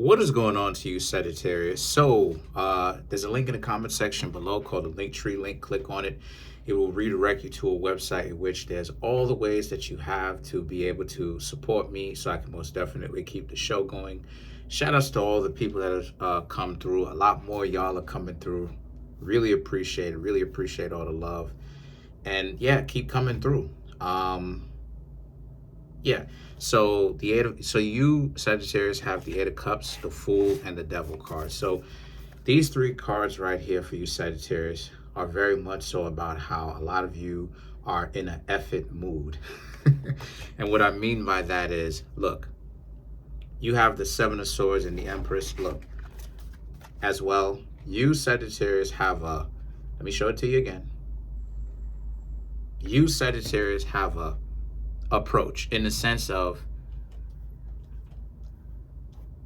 What is going on to you, Sagittarius? There's a link in the comment section below called the Linktree link. Click on it. It will redirect you to a website in which there's all the ways that you have to be able to support me so I can most definitely keep the show going. Shout outs to all the people that have come through. A lot more y'all are coming through. Really appreciate it. Really appreciate all the love. And yeah, keep coming through. Yeah. So you Sagittarius have the Eight of Cups, the Fool, and the Devil card. So these three cards right here for you Sagittarius are very much so about how a lot of you are in an effort mood. And what I mean by that is, look, you have the Seven of Swords and the Empress. Look, as well, you Sagittarius have a, let me show it to you again. You Sagittarius have a approach in the sense of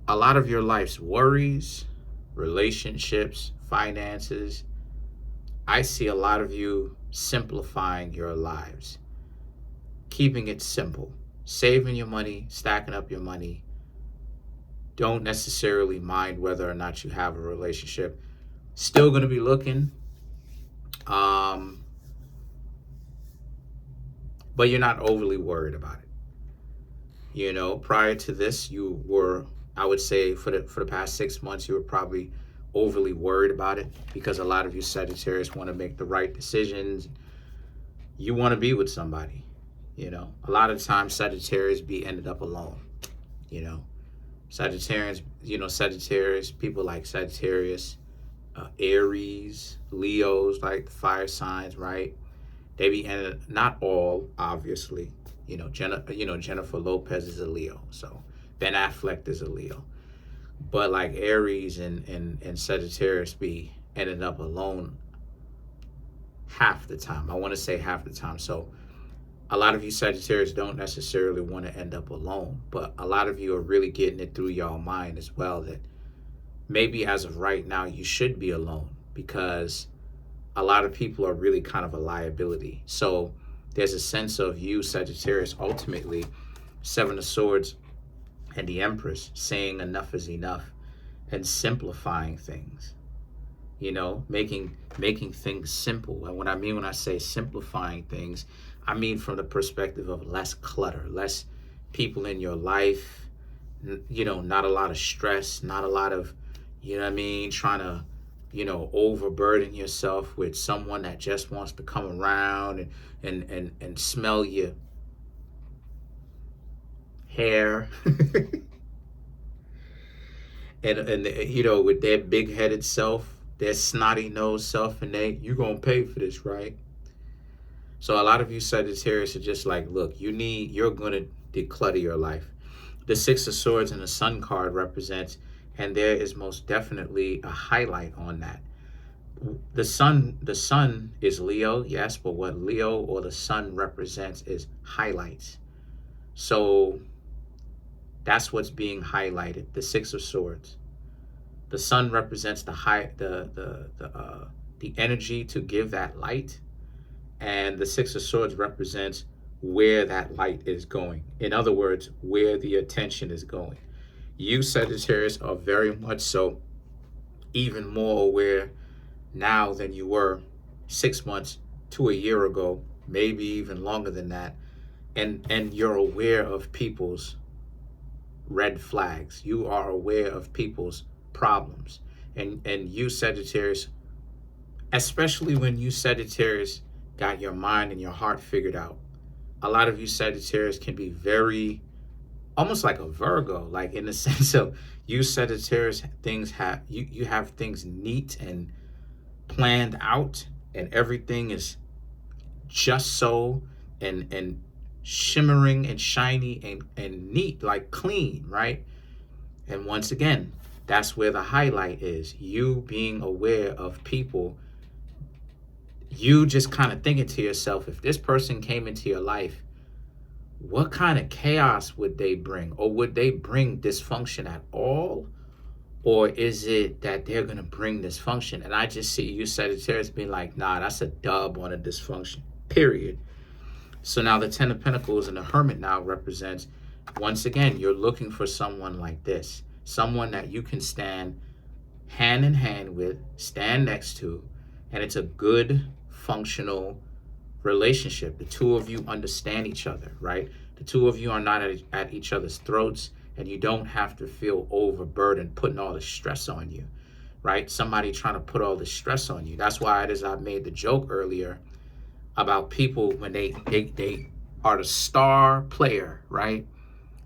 a lot of your life's worries, relationships, finances. I see a lot of you simplifying your lives, keeping it simple, saving your money, stacking up your money. Don't necessarily mind whether or not you have a relationship. Still going to be looking. But you're not overly worried about it. You know, prior to this, you were, I would say for the past 6 months, you were probably overly worried about it because a lot of you Sagittarius want to make the right decisions. You want to be with somebody, you know. A lot of times Sagittarius ended up alone, you know. Sagittarius, people like Sagittarius, Aries, Leos, like the fire signs, right? They be ended, not all, obviously. Jennifer Lopez is a Leo, so Ben Affleck is a Leo. But like Aries and Sagittarius be ended up alone half the time. I want to say half the time. So a lot of you Sagittarius don't necessarily want to end up alone, but a lot of you are really getting it through your mind as well that maybe as of right now you should be alone because a lot of people are really kind of a liability. So there's a sense of you, Sagittarius, ultimately, Seven of Swords and the Empress, saying enough is enough and simplifying things, you know, making things simple. And what I mean when I say simplifying things, I mean from the perspective of less clutter, less people in your life, you know, not a lot of stress, not a lot of, you know what I mean, trying to, you know, overburden yourself with someone that just wants to come around and smell your hair. and you know, with their big-headed self, their snotty-nosed self, and you're going to pay for this, right? So a lot of you Sagittarius are just like, look, you're going to declutter your life. The Six of Swords and the Sun card represents, and there is most definitely a highlight on that. The sun is Leo, yes, but what Leo or the sun represents is highlights. So that's what's being highlighted, the Six of Swords. The sun represents the energy to give that light, and the Six of Swords represents where that light is going. In other words, where the attention is going. You Sagittarius are very much so even more aware now than you were 6 months to a year ago, maybe even longer than that. And you're aware of people's red flags. You are aware of people's problems. And you Sagittarius, especially when you Sagittarius got your mind and your heart figured out, a lot of you Sagittarius can be very almost like a Virgo, like in the sense of you Sagittarius, you have things neat and planned out, and everything is just so and shimmering and shiny and neat, like clean, right? And once again, that's where the highlight is. You being aware of people, you just kind of thinking to yourself, if this person came into your life, what kind of chaos would they bring? Or would they bring dysfunction at all? Or is it that they're going to bring dysfunction? And I just see you Sagittarius being like, nah, that's a dub on a dysfunction, period. So now the Ten of Pentacles and the Hermit now represents, once again, you're looking for someone like this. someone that you can stand hand in hand with, stand next to, and it's a good, functional relationship. The two of you understand each other, right? The two of you are not at each other's throats, and you don't have to feel overburdened putting all the stress on you, right? Somebody trying to put all this stress on you. That's why it is I made the joke earlier about people when they are the star player, right?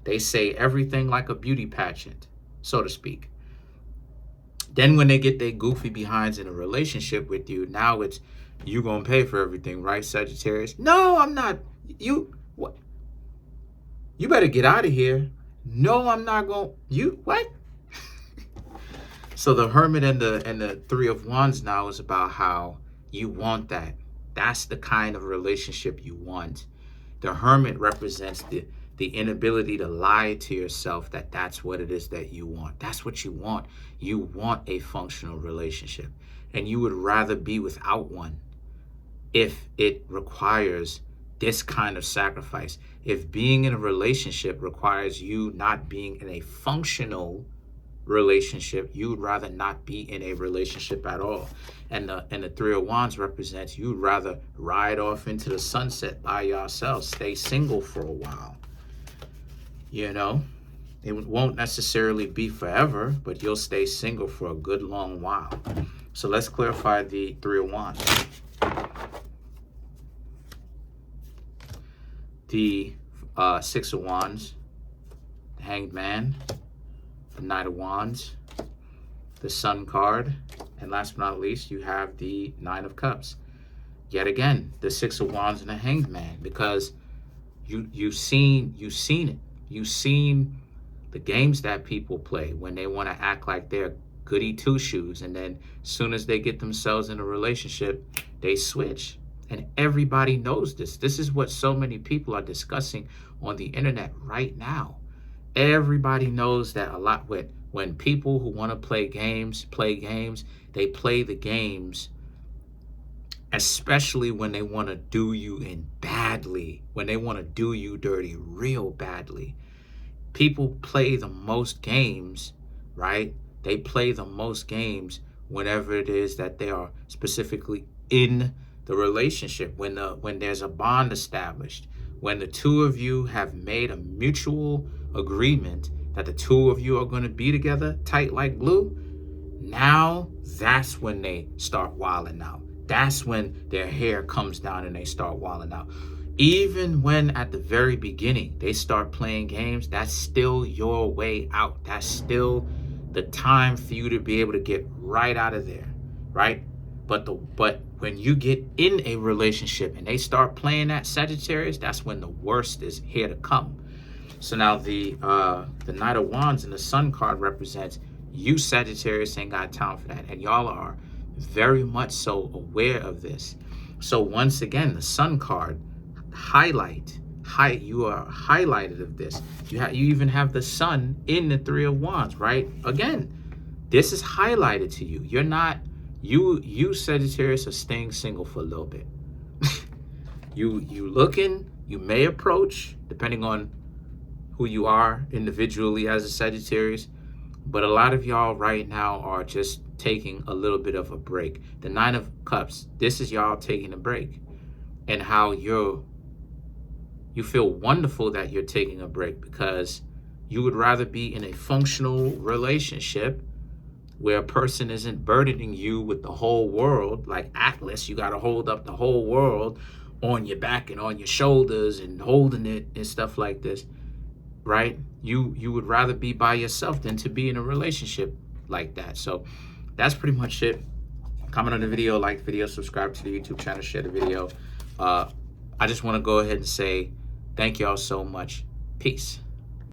They say everything like a beauty pageant, so to speak. Then when they get their goofy behinds in a relationship with you, now it's you gonna pay for everything, right, Sagittarius? No, I'm not. You what? You better get out of here. No, I'm not going. You what? So the Hermit and the Three of Wands now is about how you want that. That's the kind of relationship you want. The Hermit represents the inability to lie to yourself that that's what it is that you want. That's what you want. You want a functional relationship, and you would rather be without one if it requires this kind of sacrifice. If being in a relationship requires you not being in a functional relationship, you would rather not be in a relationship at all. And the Three of Wands represents you'd rather ride off into the sunset by yourself, stay single for a while. You know, it won't necessarily be forever, but you'll stay single for a good long while. So let's clarify the Three of Wands. The Six of Wands, the Hanged Man, the Knight of Wands, the Sun card, and last but not least, you have the Nine of Cups. Yet again, the Six of Wands and the Hanged Man, because you've seen it. You've seen the games that people play when they want to act like they're goody two-shoes, and then as soon as they get themselves in a relationship, they switch. And everybody knows this. This is what so many people are discussing on the internet right now. Everybody knows that a lot when people who want to play games, they play the games, especially when they want to do you in badly, when they want to do you dirty real badly. People play the most games, right? They play the most games whenever it is that they are specifically in the relationship, when there's a bond established, when the two of you have made a mutual agreement that the two of you are going to be together tight like glue. Now that's when they start wilding out. That's when their hair comes down and they start wilding out. Even when at the very beginning they start playing games, that's still your way out. That's still the time for you to be able to get right out of there, right? But when you get in a relationship and they start playing that, Sagittarius, that's when the worst is here to come. So now the Knight of Wands and the Sun card represents you, Sagittarius, ain't got time for that. And y'all are very much so aware of this. So once again, the Sun card, you are highlighted of this. You even have the Sun in the Three of Wands, right? Again, this is highlighted to you. You're not, you Sagittarius are staying single for a little bit. you looking, you may approach, depending on who you are individually as a Sagittarius, but a lot of y'all right now are just taking a little bit of a break. The Nine of Cups, this is y'all taking a break, and how you feel wonderful that you're taking a break, because you would rather be in a functional relationship where a person isn't burdening you with the whole world like Atlas. You got to hold up the whole world on your back and on your shoulders and holding it and stuff like this, right? You would rather be by yourself than to be in a relationship like that. So that's pretty much it. Comment on the video, like the video, subscribe to the YouTube channel, share the video. I just want to go ahead and say thank y'all so much. Peace.